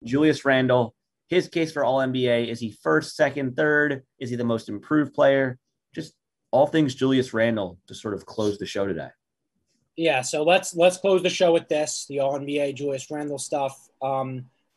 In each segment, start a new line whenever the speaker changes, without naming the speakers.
Julius Randle, his case for All NBA. Is he first, second, third? Is he the most improved player? Just all things Julius Randle to sort of close the show today.
Yeah, so let's close the show with this, the All NBA Julius Randle stuff.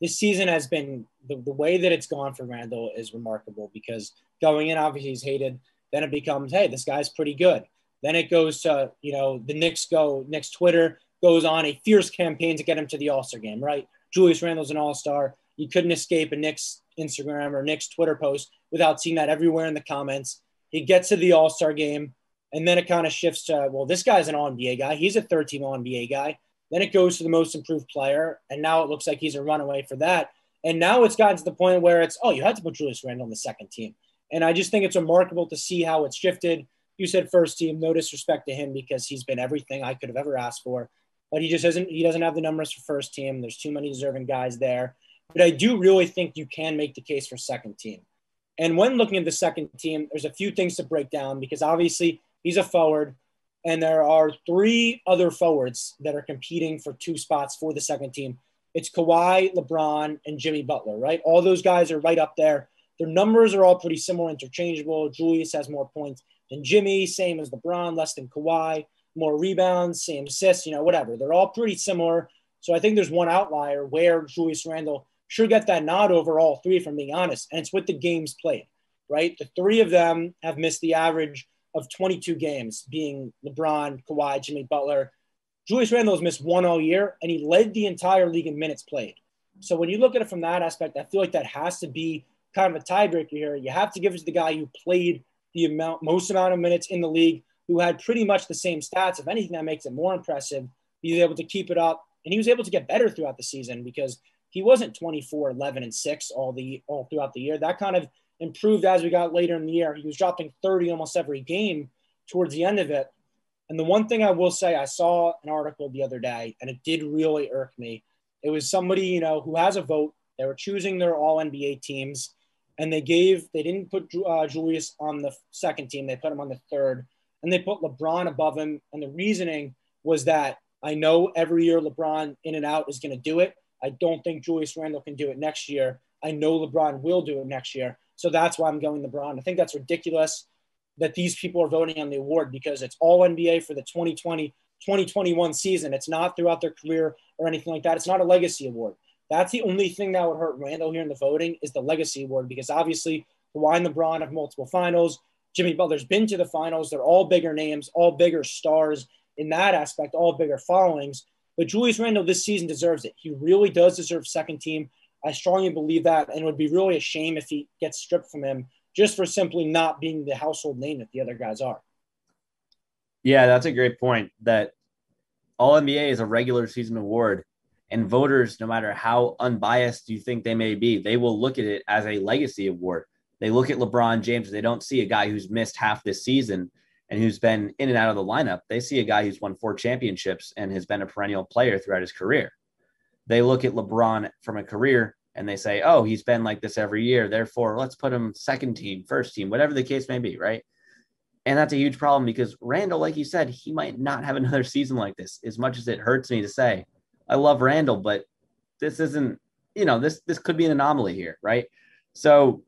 This season has been the way that it's gone for Randle is remarkable because going in, obviously he's hated. Then it becomes, hey, this guy's pretty good. Then it goes to, the Knicks Twitter goes on a fierce campaign to get him to the All-Star game, right? Julius Randle's an all-star. You couldn't escape a Knicks Instagram or Knicks Twitter post without seeing that everywhere in the comments. He gets to the All-Star game, and then it kind of shifts to, well, this guy's an All-NBA guy. He's a third-team All-NBA guy. Then it goes to the most improved player, and now it looks like he's a runaway for that. And now it's gotten to the point where it's, you had to put Julius Randle on the second team. And I just think it's remarkable to see how it's shifted. You said first team, no disrespect to him because he's been everything I could have ever asked for. But he doesn't have the numbers for first team. There's too many deserving guys there. But I do really think you can make the case for second team. And when looking at the second team, there's a few things to break down because obviously he's a forward. And there are three other forwards that are competing for two spots for the second team. It's Kawhi, LeBron, and Jimmy Butler, right? All those guys are right up there. Their numbers are all pretty similar, interchangeable. Julius has more points than Jimmy, same as LeBron, less than Kawhi, more rebounds, same assists, whatever. They're all pretty similar. So I think there's one outlier where Julius Randle should get that nod over all three, if I'm being honest, and it's with the games played, right? The three of them have missed the average of 22 games, being LeBron, Kawhi, Jimmy Butler. Julius Randle has missed one all year, and he led the entire league in minutes played. So when you look at it from that aspect, I feel like that has to be kind of a tiebreaker here. You have to give it to the guy who played the most amount of minutes in the league, who had pretty much the same stats. If anything, that makes it more impressive. He was able to keep it up, and he was able to get better throughout the season because he wasn't 24, 11, and 6 all throughout the year. That kind of improved as we got later in the year. He was dropping 30 almost every game towards the end of it. And the one thing I will say, I saw an article the other day, and it did really irk me. It was somebody, who has a vote. They were choosing their all NBA teams, and they didn't put Julius on the second team. They put him on the third, and they put LeBron above him. And the reasoning was that I know every year LeBron in and out is going to do it. I don't think Julius Randle can do it next year. I know LeBron will do it next year. So that's why I'm going LeBron. I think that's ridiculous that these people are voting on the award because it's all NBA for the 2020-2021 season. It's not throughout their career or anything like that. It's not a legacy award. That's the only thing that would hurt Randle here in the voting is the legacy award because obviously Kawhi and LeBron have multiple finals. Jimmy Butler's been to the finals. They're all bigger names, all bigger stars in that aspect, all bigger followings. But Julius Randle this season deserves it. He really does deserve second team. I strongly believe that, and it would be really a shame if he gets stripped from him just for simply not being the household name that the other guys are.
Yeah, that's a great point that All NBA is a regular season award, and voters, no matter how unbiased you think they may be, they will look at it as a legacy award. They look at LeBron James. They don't see a guy who's missed half this season and who's been in and out of the lineup. They see a guy who's won 4 championships and has been a perennial player throughout his career. They look at LeBron from a career and they say, oh, he's been like this every year. Therefore, let's put him second team, first team, whatever the case may be, right? And that's a huge problem because Randle, like you said, he might not have another season like this. As much as it hurts me to say, I love Randle, but this isn't, this could be an anomaly here, right? So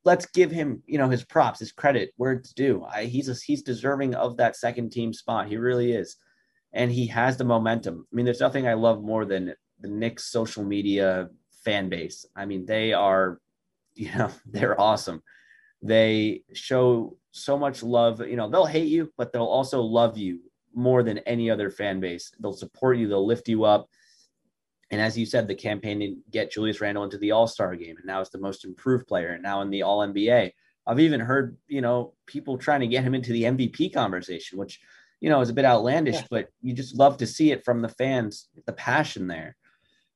let's give him, his props, his credit where it's due. He's deserving of that second team spot. He really is. And he has the momentum. I mean, there's nothing I love more than the Knicks social media fan base. I mean, they are, they're awesome. They show so much love. They'll hate you, but they'll also love you more than any other fan base. They'll support you. They'll lift you up. And as you said, the campaign to get Julius Randle into the All-Star game, and now it's the most improved player, and now in the All-NBA. I've even heard, people trying to get him into the MVP conversation, which, is a bit outlandish, but you just love to see it from the fans, the passion there.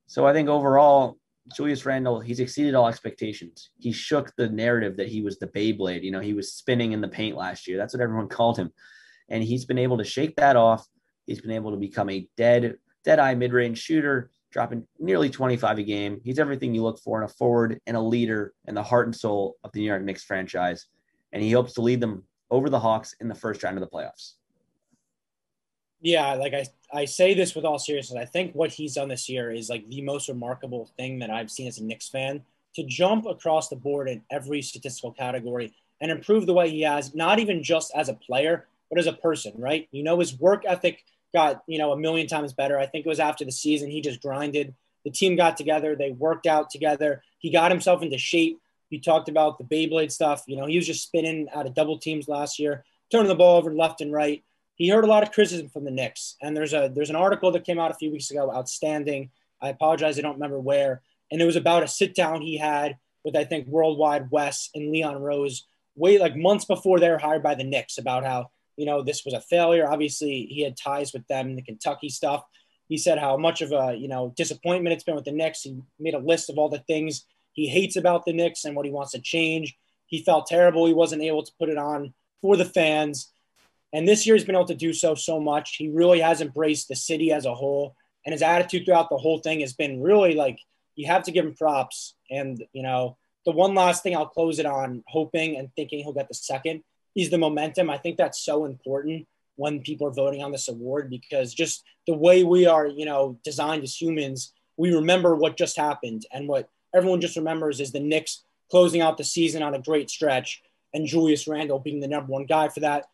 So I think overall, Julius Randle, he's exceeded all expectations. He shook the narrative that he was the Beyblade. He was spinning in the paint last year. That's what everyone called him. And he's been able to shake that off. He's been able to become a dead-eye mid-range shooter, dropping nearly 25 a game. He's everything you look for in a forward and a leader and the heart and soul of the New York Knicks franchise. And he hopes to lead them over the Hawks in the first round of the playoffs.
Yeah, like I say this with all seriousness. I think what he's done this year is like the most remarkable thing that I've seen as a Knicks fan, to jump across the board in every statistical category and improve the way he has, not even just as a player, but as a person, right? His work ethic got, a million times better. I think it was after the season, he just grinded. The team got together, they worked out together. He got himself into shape. You talked about the Beyblade stuff. He was just spinning out of double teams last year, turning the ball over left and right. He heard a lot of criticism from the Knicks, and there's an article that came out a few weeks ago, outstanding. I apologize, I don't remember where, and it was about a sit down he had with, I think, Worldwide Wes and Leon Rose, way like months before they were hired by the Knicks, about how this was a failure. Obviously, he had ties with them in the Kentucky stuff. He said how much of a disappointment it's been with the Knicks. He made a list of all the things he hates about the Knicks and what he wants to change. He felt terrible he wasn't able to put it on for the fans. And this year he's been able to do so much. He really has embraced the city as a whole. And his attitude throughout the whole thing has been really like, you have to give him props. And, the one last thing I'll close it on, hoping and thinking he'll get the second, is the momentum. I think that's so important when people are voting on this award, because just the way we are, designed as humans, we remember what just happened. And what everyone just remembers is the Knicks closing out the season on a great stretch and Julius Randle being the number one guy for that.